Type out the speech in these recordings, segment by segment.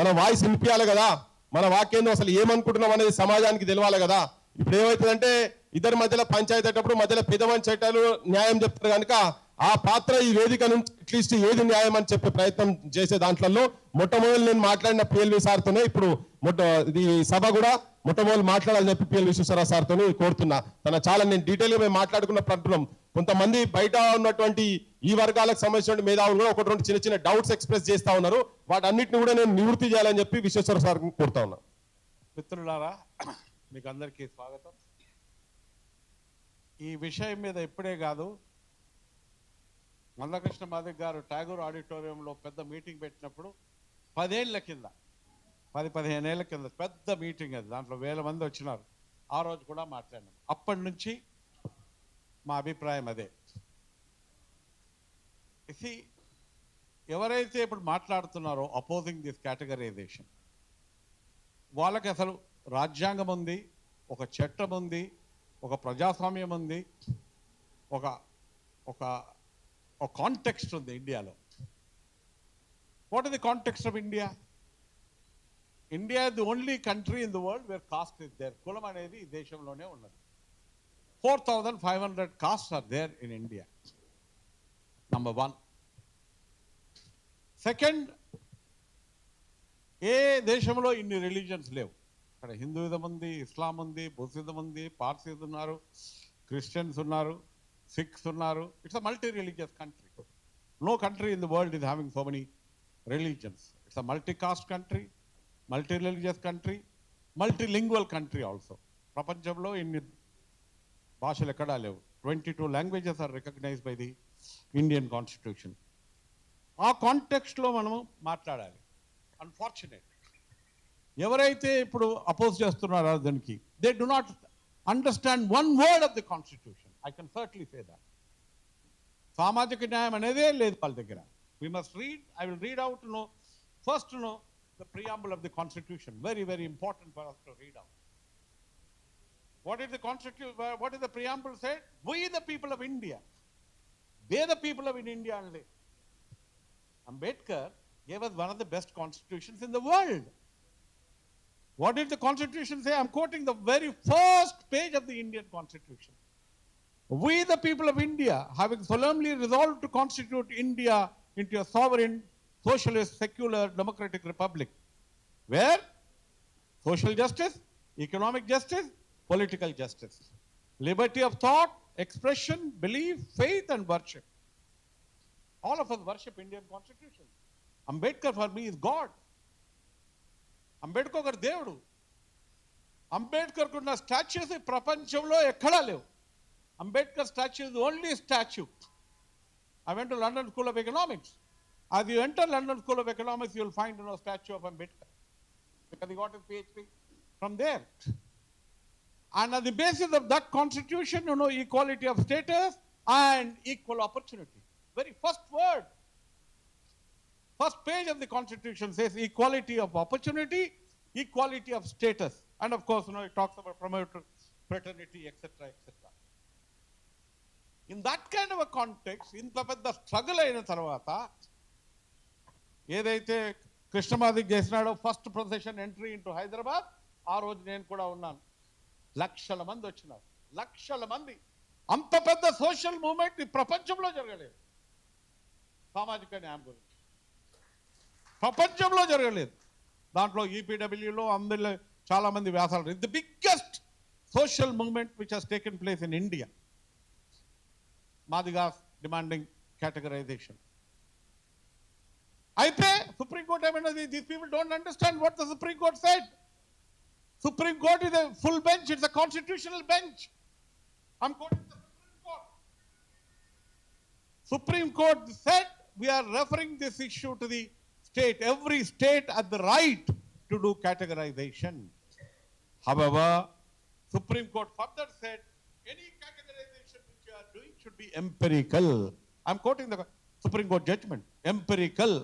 మన వాయిస్ వినిపించాలి కదా, మన వాక్యం అసలు ఏమనుకుంటున్నాం అనేది సమాజానికి తెలవాలి కదా. ఇప్పుడు ఏమవుతుందంటే ఇద్దరి మధ్యలో పంచాయతీ అయ్యేటప్పుడు మధ్యలో పెదవని చట్టాలు న్యాయం చెప్తారు కనుక ఆ పాత్ర ఈ వేదిక నుంచి అట్లీస్ట్ ఏది న్యాయం అని చెప్పే ప్రయత్నం చేసే దాంట్లో మొట్టమొదటి నేను మాట్లాడిన పిఎల్వి సార్తోనే ఇప్పుడు ఈ సభ కూడా మొట్టమొదటి మాట్లాడాలని చెప్పి పిఎల్ విశ్వేశ్వరరావు సార్తో కోరుతున్నా. చాలా నేను డీటెయిల్గా మేము మాట్లాడుకున్న అంటున్నాం. కొంతమంది బయట ఉన్నటువంటి ఈ వర్గాలకు సంబంధించిన మేధావులు కూడా ఒకటి రెండు చిన్న చిన్న డౌట్స్ ఎక్స్ప్రెస్ చేస్తా ఉన్నారు. వాటన్నిటిని కూడా నేను నివృత్తి చేయాలని చెప్పి విశ్వేశ్వర సార్ కోరుతా ఉన్నా. మిత్రులారా, మీకు అందరికీ స్వాగతం. ఈ విషయం మీద ఇప్పుడే కాదు, మంద కృష్ణ మాదిగ గారు ట్యాగూర్ ఆడిటోరియంలో పెద్ద మీటింగ్ పెట్టినప్పుడు 10 ఏళ్ల కింద 10-15 ఏళ్ల కింద పెద్ద మీటింగ్ అది, దాంట్లో 1000 మంది వచ్చినారు. ఆ రోజు కూడా మాట్లాడినాం. అప్పటి నుంచి మా అభిప్రాయం అదే. ఎవరైతే ఇప్పుడు మాట్లాడుతున్నారో అపోజింగ్ దిస్ కేటగరైజేషన్, వాళ్ళకి అసలు రాజ్యాంగం ఉంది, ఒక చట్టం ఉంది, ఒక ప్రజాస్వామ్యం ఉంది, ఒక ఒక కాంటెక్స్ట్ ఉంది ఇండియాలో. What is the context of India? India is the only country in the world where caste is there. కులం అనేది ఈ దేశంలోనే ఉన్నది. 4,500 castes are there in India. Number one. Second, ఏ దేశంలో ఇన్ని రిలీజియన్స్ లేవు. అక్కడ హిందూయిజం ఉంది, ఇస్లాం ఉంది, బుద్ధిజం ఉంది, పార్సీస్ ఉన్నారు, క్రిస్టియన్స్ ఉన్నారు, సిఖ్స్ ఉన్నారు. It's a multi religious country. No country in the world is having so many religions. It's a multi caste country, multi religious country, multilingual country also. ప్రపంచంలో ఇన్ని భాషలు ఎక్కడా లేవు. 22 languages are recognised by the Indian constitution. ఆ కాంటెక్స్ట్లో మనము మాట్లాడాలి. Unfortunate ఎవరైతే ఇప్పుడు అపోజ్ చేస్తున్నారో దానికి, they do not understand one word of the constitution. I can సర్ట్లీ say that. సామాజిక న్యాయం అనేదే లేదు వాళ్ళ దగ్గర. We must read. I will read out first the preamble of the constitution. Very, very important for us to read out. What is the constitution? What is the preamble said? We the people of India. They the people of India only. Ambedkar gave us one of the best constitutions in the world. What did the constitution say? I'm quoting the very first page of the Indian constitution. We the people of India, having solemnly resolved to constitute India into a sovereign, socialist, secular, democratic republic, where social justice, economic justice, political justice, liberty of thought, expression, belief, faith and worship. All of us worship Indian constitution. Ambedkar for me is God. Ambedkar garu devudu. Ambedkar kunna statues prapanchamlo ekkada levu. Ambedkar statue is the only statue. I went to London School of Economics. As you enter London School of Economics, you will find statue of Ambedkar, because he got his PhD from there. And on the basis of that constitution, equality of status and equal opportunity. Very first word, first page of the constitution says equality of opportunity, equality of status. And of course, it talks about promoter, fraternity, etc., etc. In that kind of a context, inta pedda struggle ayina tarvata, ఏదైతే కృష్ణమాదిగ చేసినాడో first procession entry into Hyderabad, ఆ రోజు నేను కూడా ఉన్నాను. లక్షల మంది వచ్చినారు, లక్షల మంది. అంత పెద్ద సోషల్ మూవ్మెంట్ ఈ ప్రపంచంలో జరగలేదు. సామాజిక న్యాయం గురించి ప్రపంచంలో జరగలేదు. దాంట్లో ఈపీడబ్ల్యూలో అందులో చాలా మంది వ్యాసాలు. The biggest social movement which has taken place in India. Madigas demanding categorisation. అయితే సుప్రీం కోర్ట్ ఏమన్నది? These people don't understand what the supreme court said. Supreme court is a full bench. It's a constitutional bench. I'm coating the supreme court. Supreme court said we are referring this issue to the state. Every state has the right to do categorization. However, Supreme Court further said any categorization which you are doing should be empirical. I'm quoting the Supreme Court judgment. Empirical.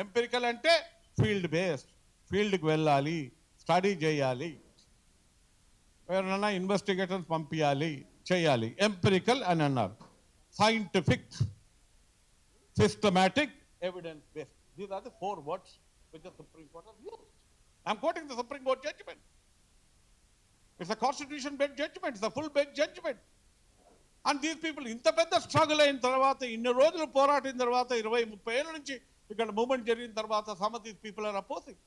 Empirical ante field based. Field కి వెళ్ళాలి, study చేయాలి, ఎవరైనా investigations పంపించాలి, చేయాలి. Empirical అని అన్నారు. Scientific, systematic, evidence based. These are the 4 words which the Supreme Court has used. I'm quoting the Supreme Court judgment. It's a constitution-based judgment. It's a full-based judgment. And these people, ఇంత పెద్ద struggle అయిన తర్వాత, ఇన్ని రోజులు పోరాటిన తర్వాత, 20-30 ఏళ్ళ నుంచి ఇక్కడ మూవ్మెంట్ జరిగిన తర్వాత, some of these people are opposing.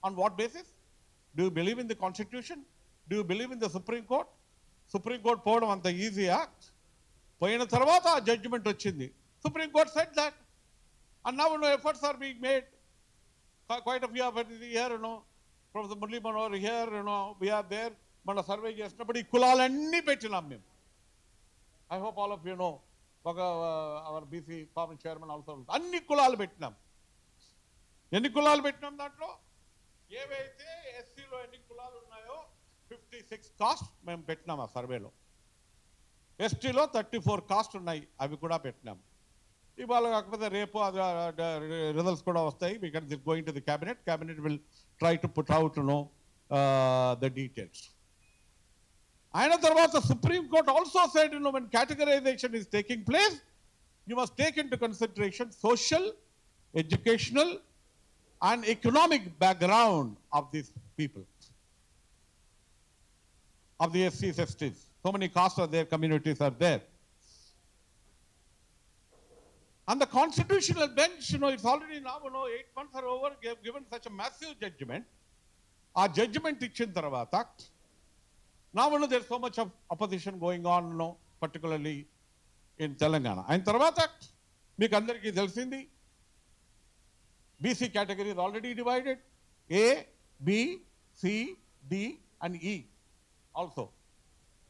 On what basis? Do you believe in the constitution? Do you believe in the Supreme Court? Supreme Court పోవడం అంత ఈజీయా? పోయిన తర్వాత ఆ జడ్జిమెంట్ వచ్చింది. Supreme Court said that. And now efforts are being made. Quite a few of it here, Professor Murli Manohar here, we are there. మన survey చేసినప్పుడు ఈ కులాలన్నీ పెట్టినాం మేము. I hope all of you know, our BC former chairman also. అన్ని కులాలు పెట్టినాం. ఎన్ని కులాలు పెట్టినాం దాంట్లో? ఏవైతే ఎస్సీలో ఎన్ని కులాలు ఉన్నాయో 56 కాస్ట్ మేము పెట్టినాం ఆ సర్వేలో. ఎస్టీలో 34 కాస్ట్ ఉన్నాయి, అవి కూడా పెట్టినాం. ఇవాళ కాకపోతే రేపు రిజల్ట్స్ కూడా వస్తాయి. Because this going to the cabinet will try to put out the details. అయిన తర్వాత supreme court also said, when categorization is taking place, you must take into consideration social, educational and economic background of these people, of the SCs, STs. So many castes are there, communities are there. And the constitutional bench, it's already now, 8 months are over, given such a massive judgment. Our judgment ichin tarvata, now there's so much of opposition going on, particularly in Telangana. And tarvata, meeku andariki telisindi, BC category is already divided. A, B, C, D and E also.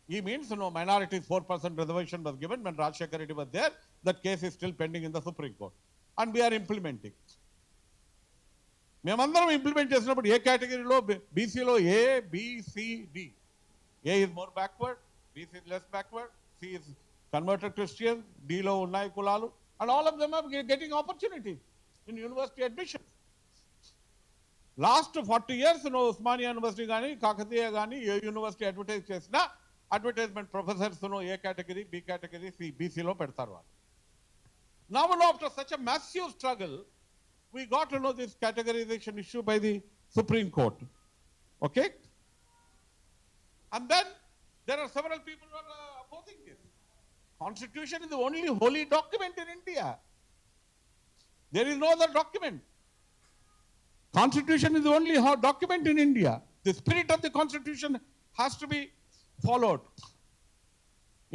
E means, minorities 4% reservation was given when Rajshekar Reddy was there. That case is still pending in the Supreme Court. And we are implementing. మేమందరం implement చేసినప్పుడు ఏ కేటగిరీలో, బీసీలో A, B, C, D. A is more backward, BC is less backward, C is converted Christian, D లో ఉన్నాయి కులాలు. And all of them are getting opportunities in university admission. Last 40 years, Osmania university కానీ, కాకతీయ కానీ, ఏ university advertise చేసినా advertisement professors ఏ category, B category, C, బీసీలో పెడతారు వాళ్ళు. Now, after such a massive struggle, we got to know this categorization issue by the Supreme Court. Okay? And then there are several people who are opposing this. Constitution is the only holy document in India. There is no other document. Constitution is the only document in India. The spirit of the Constitution has to be followed.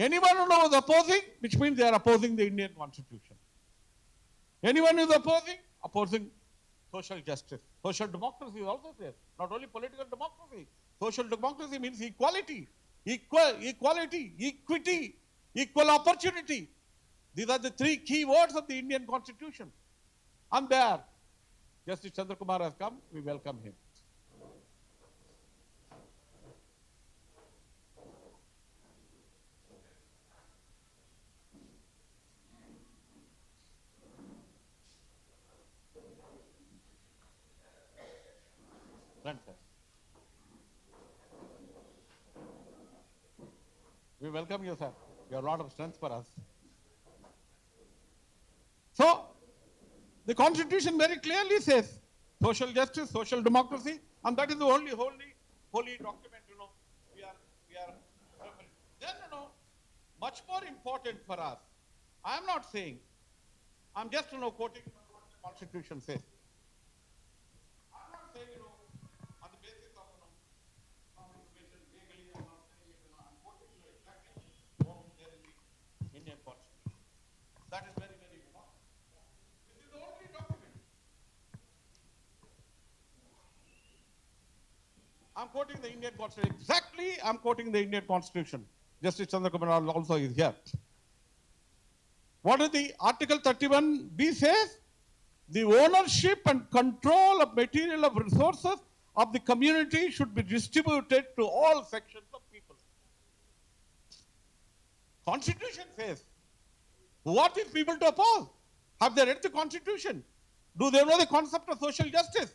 Anyone who is opposing, which means they are opposing the Indian Constitution. Anyone who is opposing social justice. Social democracy is also there. Not only political democracy. Social democracy means equality. Equality, equity, equal opportunity. These are the 3 key words of the Indian Constitution. And there, Justice Chandra Kumar has come. We welcome him. We welcome you, sir. You have a lot of strength for us. So, the Constitution very clearly says social justice, social democracy, and that is the only holy document, we are then, much more important for us. I am not saying, I'm just, quoting what the Constitution says. I'm not saying, on the basis of, some information legally, I'm not saying it, I'm quoting you exactly what is there in the Indian Constitution. That is very, very important. This is the only document. I'm quoting the Indian Constitution. Exactly, I'm quoting the Indian Constitution. Justice Chandra Kumar also is here. What is the Article 31B says? The ownership and control of material of resources of the community should be distributed to all sections of people. Constitution says. What is people to oppose? Have they read the Constitution? Do they know the concept of social justice?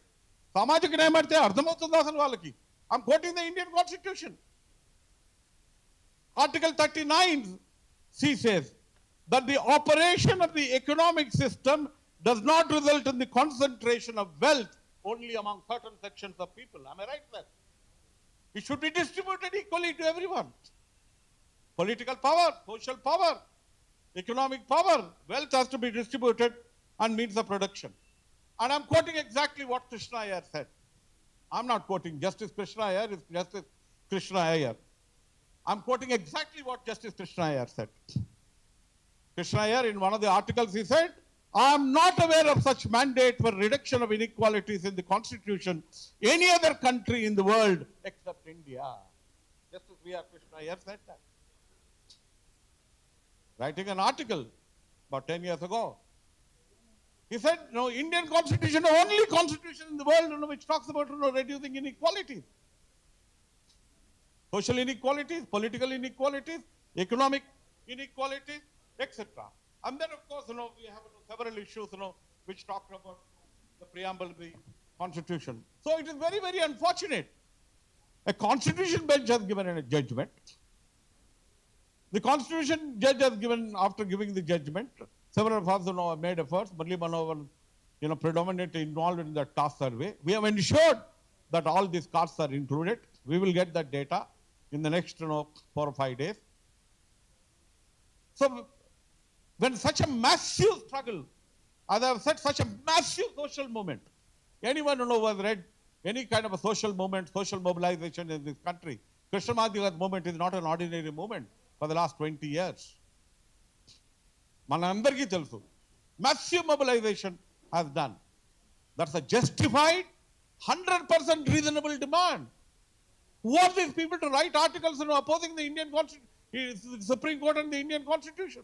సామాజిక న్యాయం అంటే అర్థమవుతుందా అసలు వాళ్ళకి? I'm quoting the Indian Constitution. Article 39C says that the operation of the economic system does not result in the concentration of wealth only among certain sections of people. Am I right, sir? It should be distributed equally to everyone. Political power, social power, economic power, wealth has to be distributed and means of production. And I'm quoting exactly what Krishna Iyer said. I'm not quoting Justice Krishna Iyer, it's Justice Krishna Iyer. I'm quoting exactly what Justice Krishna Iyer said. Krishna Iyer, in one of the articles, he said, I am not aware of such mandate for reduction of inequalities in the constitution any other country in the world except India. Justice V.R. Krishna Iyer said that. Writing an article about 10 years ago. He said, no, Indian constitution, the only constitution in the world which talks about reducing inequalities. Social inequalities, political inequalities, economic inequalities, etc. And then, of course, we have several issues, which talk about the preamble of the constitution. So it is very, very unfortunate. A constitution bench has given a judgment. The constitution judge has given, after giving the judgment, several of us have made efforts. Murli Manohar, predominantly involved in the task survey. We have ensured that all these castes are included. We will get that data in the next 4 or 5 days. So when such a massive struggle, as I have said, such a massive social movement, anyone who has read any kind of a social movement, social mobilization in this country, Krishna Madiga's movement is not an ordinary movement for the last 20 years. Manandarki telsu. Massive mobilization has done. That's a justified, 100% reasonable demand. Who are these people to write articles opposing the Indian Constitution, Supreme Court and the Indian Constitution?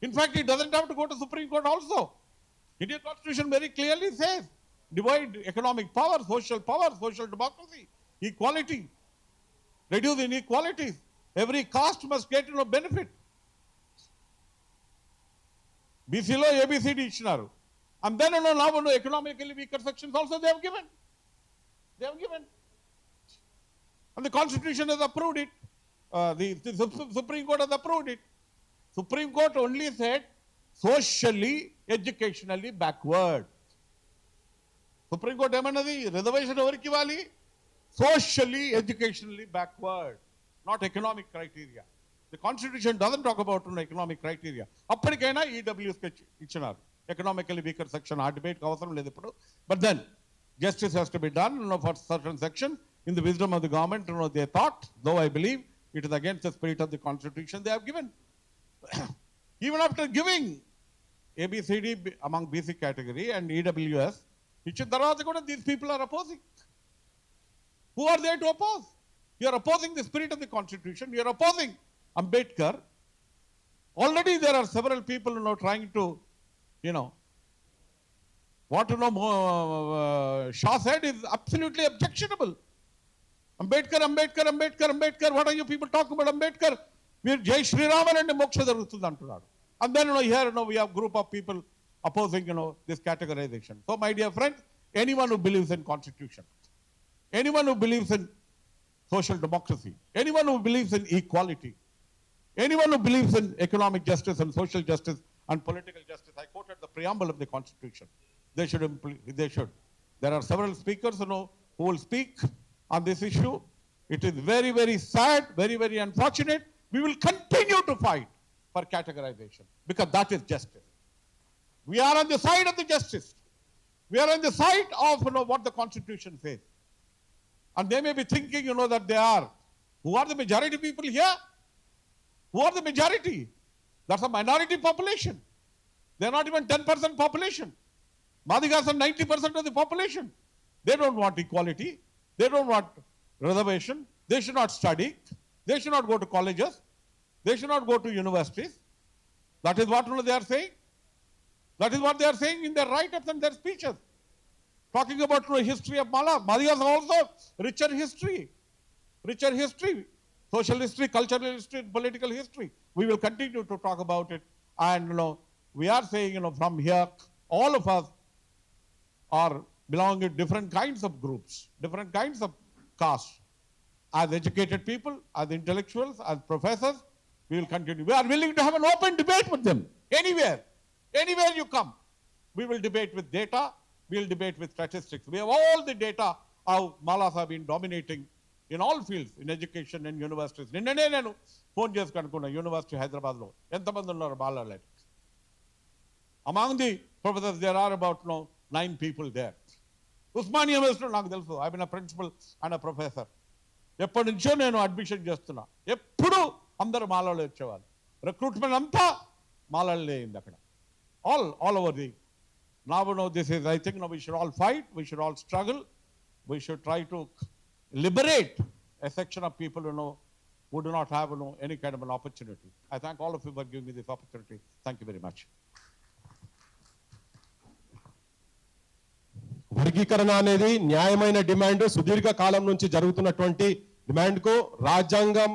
In fact, it doesn't have to go to Supreme Court also. Indian Constitution very clearly says, divide economic power, social democracy, equality, reduce inequalities. Every caste must get benefit. BC lo ABCD ఇచ్చినారు. And then now economically weaker sections also they have given. They have given. And the Constitution has approved it. The Supreme Court has approved it. Supreme Court only said socially, educationally backward. Supreme Court ఏమన్నది reservation ఎవరికి ఇవ్వాలి? Socially, educationally backward, not economic criteria. The Constitution doesn't talk about economic criteria. అప్పటికైనా EWS ఇచ్చినారు. Economically weaker section, ఆ debate అవసరం లేదు ఇప్పుడు. But then, justice has to be done for certain section. In the wisdom of the government, they thought, though I believe it is against the spirit of the Constitution, they have given. Even after giving ABCD among BC category and EWS, ఇచ్చిన తర్వాత కూడా these people are opposing. Who are they to oppose? You are opposing the spirit of the Constitution. You are opposing Ambedkar. Already there are several people trying to, what Shah said is absolutely objectionable. Ambedkar, what are you people talking about Ambedkar? We are Jai Shri Raman and Moksha Darutudu antunnaru. And then here we have group of people opposing this categorization. So my dear friends, anyone who believes in Constitution, anyone who believes in social democracy, anyone who believes in equality, anyone who believes in economic justice and social justice and political justice, I quoted the preamble of the Constitution. They should. There are several speakers who will speak on this issue. It is very, very sad, very, very unfortunate. We will continue to fight for categorization because that is justice. We are on the side of the justice. We are on the side of what the Constitution says. And they may be thinking, that they are. Who are the majority people here? Who are the majority? That's a minority population. They are not even 10% population. Madigas are 90% of the population. They don't want equality. They don't want reservation. They should not study. They should not go to colleges. They should not go to universities. That is what they are saying. That is what they are saying in their write-ups and their speeches. Talking about history of Mala. Madigas also richer history. Social history, cultural history, political history. We will continue to talk about it. And we are saying, from here, all of us are belonging to different kinds of groups, different kinds of castes. As educated people, as intellectuals, as professors, we will continue. We are willing to have an open debate with them. Anywhere you come. We will debate with data. we'll debate with statistics. We have all the data how Malas have been dominating in all fields, in education and universities. నిన్ననే నేను phone చేసి కనుక్కున్నా university హైదరాబాద్లో ఎంతమంది ఉన్నారు మాలాలు. Among the professors, there are about 9 people there. Osmania యూనివర్సిటీలో నాకు తెలుసు, I mean principal and professor. ఎప్పటి నుంచో నేను అడ్మిషన్ చేస్తున్నా, ఎప్పుడు అందరూ మాలాలు వచ్చేవాళ్ళు. రిక్రూట్మెంట్ అంతా మాలాలు అయింది అక్కడ, all over the. Now this is, I think now we should all fight, we should all struggle, we should try to liberate a section of people who do not have any kind of an opportunity. I thank all of you for giving me this opportunity. Thank you very much. వర్గీకరణ అనేది న్యాయమైన demand, సుదీర్ఘ కాలం నుంచి జరుగుతున్నటువంటి డిమాండ్కు రాజ్యాంగం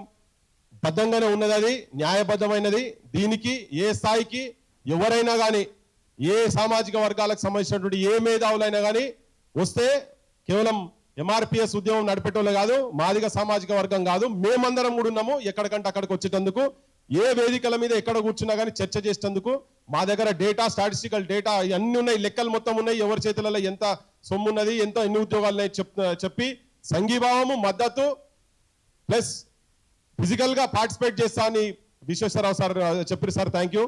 బద్ధంగానే ఉన్నది, అది న్యాయబద్ధమైనది. దీనికి ఏ స్థాయికి ఎవరైనా కానీ, ఏ సామాజిక వర్గాలకు సంబంధించినటువంటి ఏ మేధావులైనా కానీ వస్తే కేవలం ఎంఆర్పిఎస్ ఉద్యమం నడిపేటోళ్ళు కాదు, మాదిగ సామాజిక వర్గం కాదు, మేమందరం కూడా ఉన్నాము. ఎక్కడికంటే అక్కడికి వచ్చేటందుకు, ఏ వేదికల మీద ఎక్కడ కూర్చున్నా కానీ చర్చ చేసేందుకు మా దగ్గర డేటా, స్టాటిస్టికల్ డేటా అన్ని ఉన్నాయి, లెక్కలు మొత్తం ఉన్నాయి. ఎవరి చేతులలో ఎంత సొమ్ము ఉన్నది, ఎంత ఎన్ని ఉద్యోగాలు ఉన్నాయి చెప్పి సంఘీభావము, మద్దతు ప్లస్ ఫిజికల్ గా పార్టిసిపేట్ చేస్తా అని విశ్వేశ్వరరావు సార్ చెప్పారు. Sir thank you.